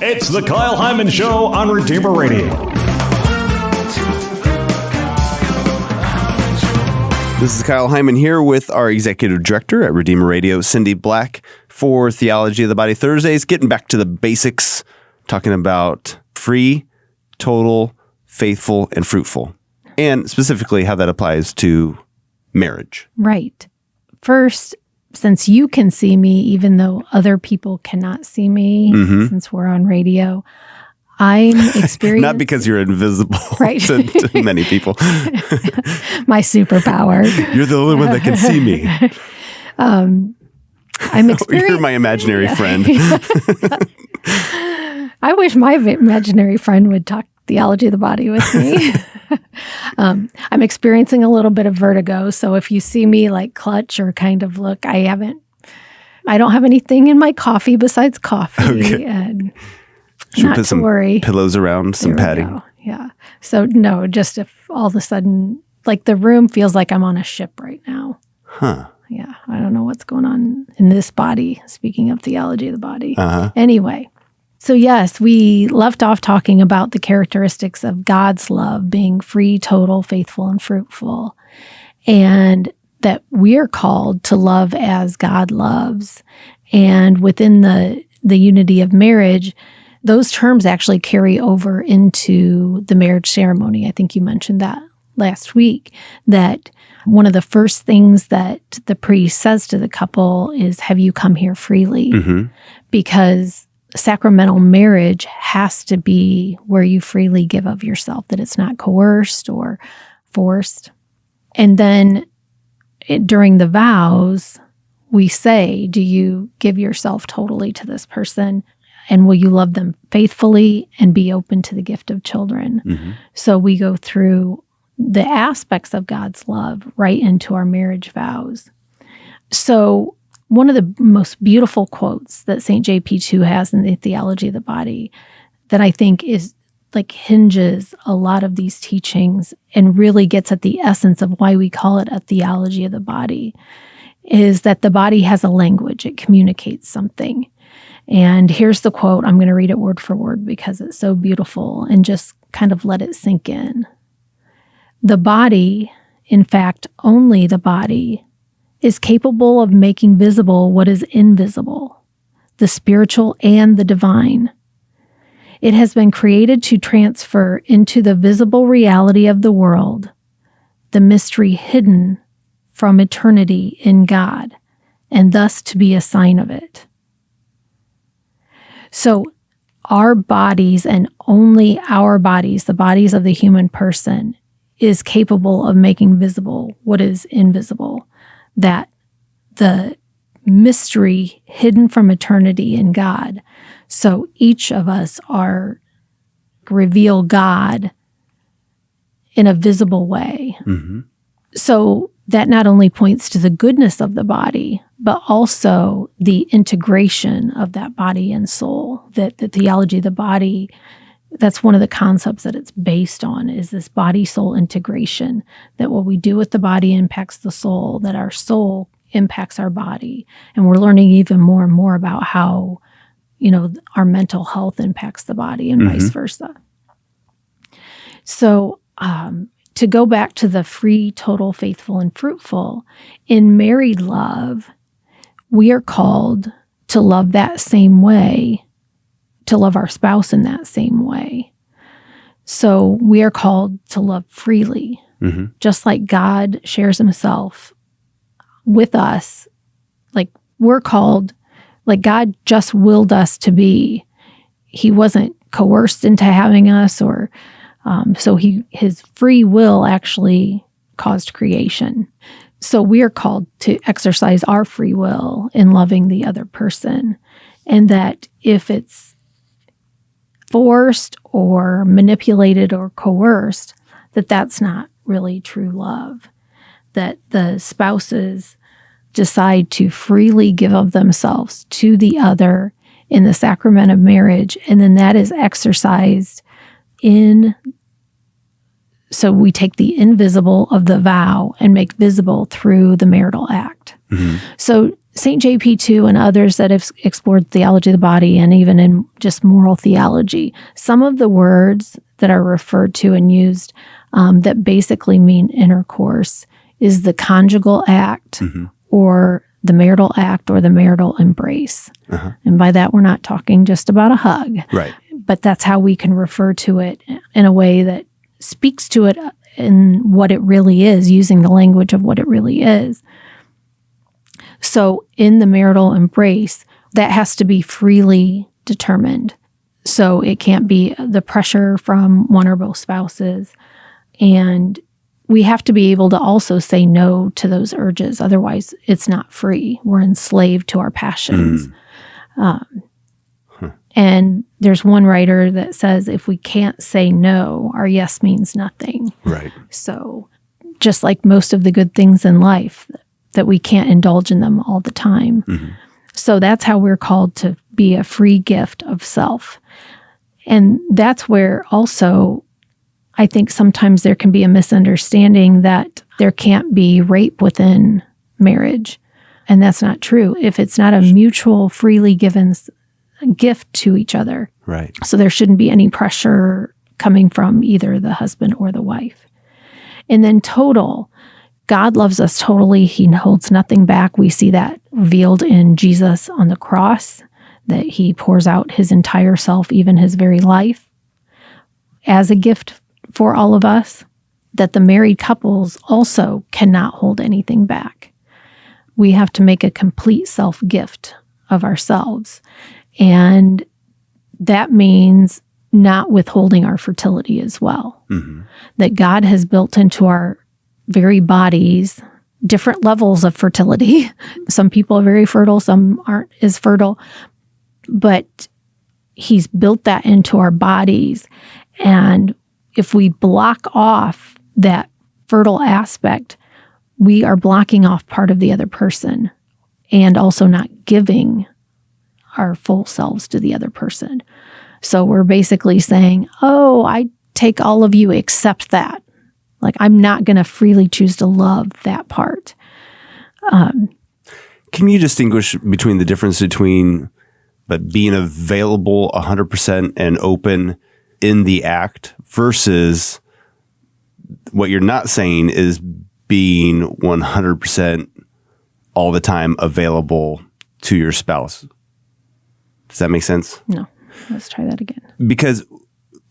It's the Kyle Hyman Show on Redeemer Radio. This is Kyle Hyman here with our executive director at Redeemer Radio, Cindy Black, for Theology of the Body Thursdays, getting back to the basics, talking about free, total, faithful, and fruitful, and specifically how that applies to marriage. Right. First, since you can see me, even though other people cannot see me, since we're on radio, I'm experiencing... Not because you're invisible right. to many people. My superpower. You're the only one that can see me. I'm experiencing... You're my imaginary friend. I wish my imaginary friend would talk theology of the body with me. I'm experiencing a little bit of vertigo, so if you see me like clutch or kind of look, I don't have anything in my coffee besides coffee. Okay. And should not put to some worry. pillows around, some padding. Yeah. So no, just if all of a sudden, like the room feels like I'm on a ship right now. Huh. Yeah. I don't know what's going on in this body, speaking of theology of the body. Uh-huh. Anyway. So yes, we left off talking about the characteristics of God's love being free, total, faithful, and fruitful, and that we're called to love as God loves. And within the unity of marriage, those terms actually carry over into the marriage ceremony. I think you mentioned that last week, that one of the first things that the priest says to the couple is, have you come here freely? Because sacramental marriage has to be where you freely give of yourself, that it's not coerced or forced. And then during the vows, we say, do you give yourself totally to this person? And will you love them faithfully and be open to the gift of children? So we go through the aspects of God's love right into our marriage vows. So one of the most beautiful quotes that St. JP2 has in the Theology of the Body that I think is like hinges a lot of these teachings and really gets at the essence of why we call it a theology of the body is that the body has a language. It communicates something. And here's the quote. I'm going to read it word for word because it's so beautiful and just kind of let it sink in. The body, in fact, only the body, is capable of making visible what is invisible, the spiritual and the divine. It has been created to transfer into the visible reality of the world the mystery hidden from eternity in God, and thus to be a sign of it. So our bodies, and only our bodies, the bodies of the human person, is capable of making visible what is invisible, that the mystery hidden from eternity in God. So each of us reveal God in a visible way. So that not only points to the goodness of the body, but also the integration of that body and soul, that the theology of the body, that's one of the concepts that it's based on, is this body-soul integration, that what we do with the body impacts the soul, that our soul impacts our body. And we're learning even more and more about how, our mental health impacts the body and vice versa. So to go back to the free, total, faithful, and fruitful, in married love, we are called to love that same way, to love our spouse in that same way. So we are called to love freely, just like God shares himself with us. Like we're called, like God just willed us to be. He wasn't coerced into having us, or so his free will actually caused creation. So we are called to exercise our free will in loving the other person. And that if it's forced or manipulated or coerced, that's not really true love. That the spouses decide to freely give of themselves to the other in the sacrament of marriage, and then that is exercised so we take the invisible of the vow and make visible through the marital act. So St. JP2 and others that have explored theology of the body and even in just moral theology, some of the words that are referred to and used that basically mean intercourse is the conjugal act or the marital act or the marital embrace. And by that, we're not talking just about a hug. Right. But that's how we can refer to it in a way that speaks to it in what it really is, using the language of what it really is. So in the marital embrace, that has to be freely determined. So it can't be the pressure from one or both spouses. And we have to be able to also say no to those urges. Otherwise, it's not free. We're enslaved to our passions. And there's one writer that says if we can't say no, our yes means nothing. Right. So just like most of the good things in life, that we can't indulge in them all the time. So that's how we're called to be a free gift of self. And that's where also I think sometimes there can be a misunderstanding that there can't be rape within marriage. And that's not true if it's not a mutual, freely given gift to each other. Right. So there shouldn't be any pressure coming from either the husband or the wife. And then total. God loves us totally. He holds nothing back. We see that revealed in Jesus on the cross, that he pours out his entire self, even his very life, as a gift for all of us, that the married couples also cannot hold anything back. We have to make a complete self-gift of ourselves. And that means not withholding our fertility as well. That God has built into our very bodies different levels of fertility. Some people are very fertile, some aren't as fertile. But he's built that into our bodies. And if we block off that fertile aspect, we are blocking off part of the other person and also not giving our full selves to the other person. So we're basically saying, oh, I take all of you except that. Like, I'm not going to freely choose to love that part. Can you distinguish between the difference between but being available 100% and open in the act versus what you're not saying is being 100% all the time available to your spouse? Does that make sense? No. Let's try that again. Because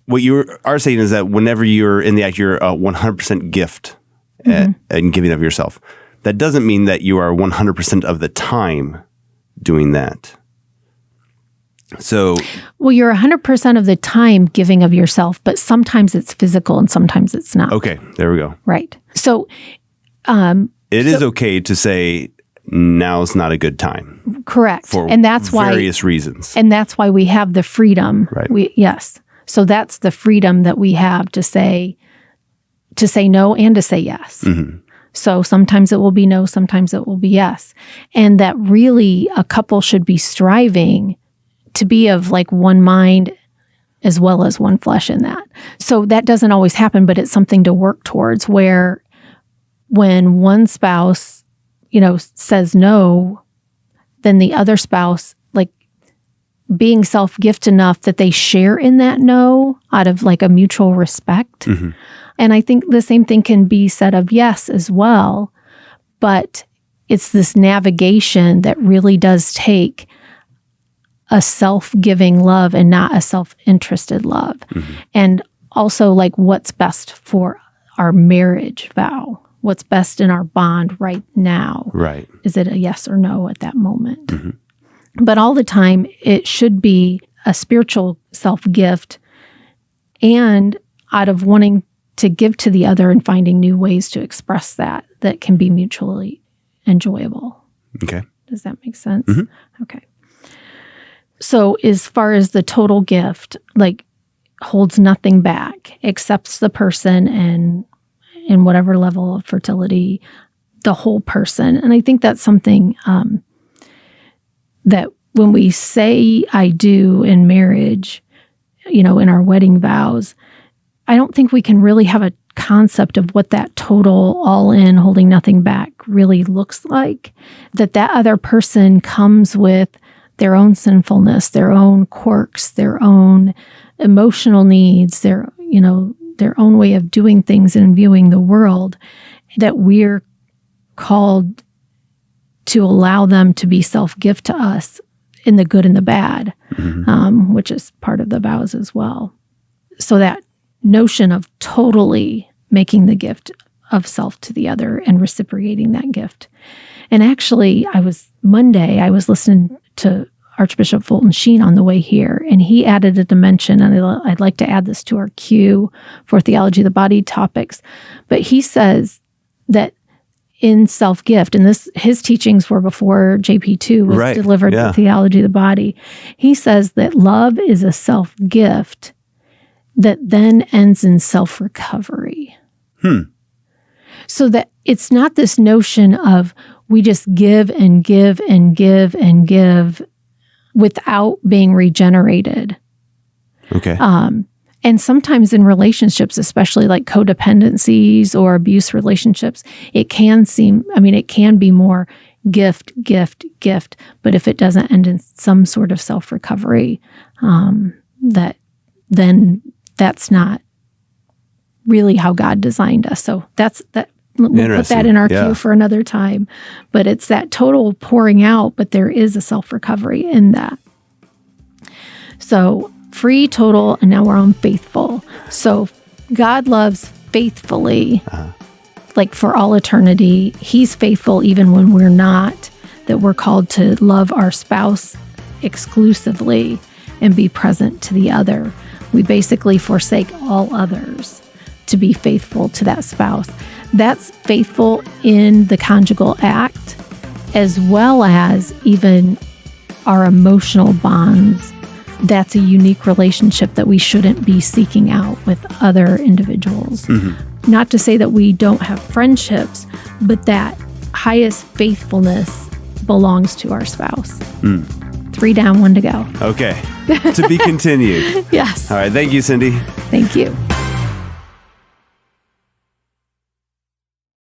what you are saying is that whenever you're in the act, you're a 100% gift and giving of yourself. That doesn't mean that you are 100% of the time doing that. So, well, you're 100% of the time giving of yourself, but sometimes it's physical and sometimes it's not. okay, there we go. Right. So, It is okay to say now's not a good time. Correct. For and that's various reasons. And that's why we have the freedom. Right. Yes. So that's the freedom that we have to say no and to say yes. So sometimes it will be no, sometimes it will be yes. And that really a couple should be striving to be of like one mind as well as one flesh in that. So that doesn't always happen, but it's something to work towards, where when one spouse, says no, then the other spouse, like, being self-gift enough that they share in that no out of like a mutual respect. And I think the same thing can be said of yes as well, but it's this navigation that really does take a self-giving love and not a self-interested love. And also like what's best for our marriage vow. What's best in our bond right now? Right. Is it a yes or no at that moment? But all the time, it should be a spiritual self-gift and out of wanting to give to the other and finding new ways to express that can be mutually enjoyable. Okay. Does that make sense? Okay. So as far as the total gift, like, holds nothing back, accepts the person and in whatever level of fertility, the whole person. And I think that's something that when we say I do in marriage, in our wedding vows, I don't think we can really have a concept of what that total all in, holding nothing back really looks like, that other person comes with their own sinfulness, their own quirks, their own emotional needs, their own way of doing things and viewing the world, that we're called to allow them to be self-gift to us in the good and the bad, which is part of the vows as well. So that notion of totally making the gift of self to the other and reciprocating that gift. And actually, Monday, I was listening to Archbishop Fulton Sheen on the way here, and he added a dimension, and I'd like to add this to our queue for Theology of the Body topics. But he says that in self-gift, and his teachings were before JP2 was delivered to Theology of the Body. He says that love is a self-gift that then ends in self-recovery. So that it's not this notion of we just give and give and give and give without being regenerated. Okay. And sometimes in relationships, especially like codependencies or abuse relationships, it can be more gift, gift, gift. But if it doesn't end in some sort of self-recovery, then that's not really how God designed us. So that's that. We'll put that in our queue for another time. But it's that total pouring out, but there is a self-recovery in that. So free, total, and now we're on faithful. So God loves faithfully, like for all eternity. He's faithful even when we're not, that we're called to love our spouse exclusively and be present to the other. We basically forsake all others to be faithful to that spouse. That's faithful in the conjugal act, as well as even our emotional bonds. That's a unique relationship that we shouldn't be seeking out with other individuals. Not to say that we don't have friendships, but that highest faithfulness belongs to our spouse. 3 down, 1 to go. Okay. To be continued. Yes. All right. Thank you, Cindy. Thank you.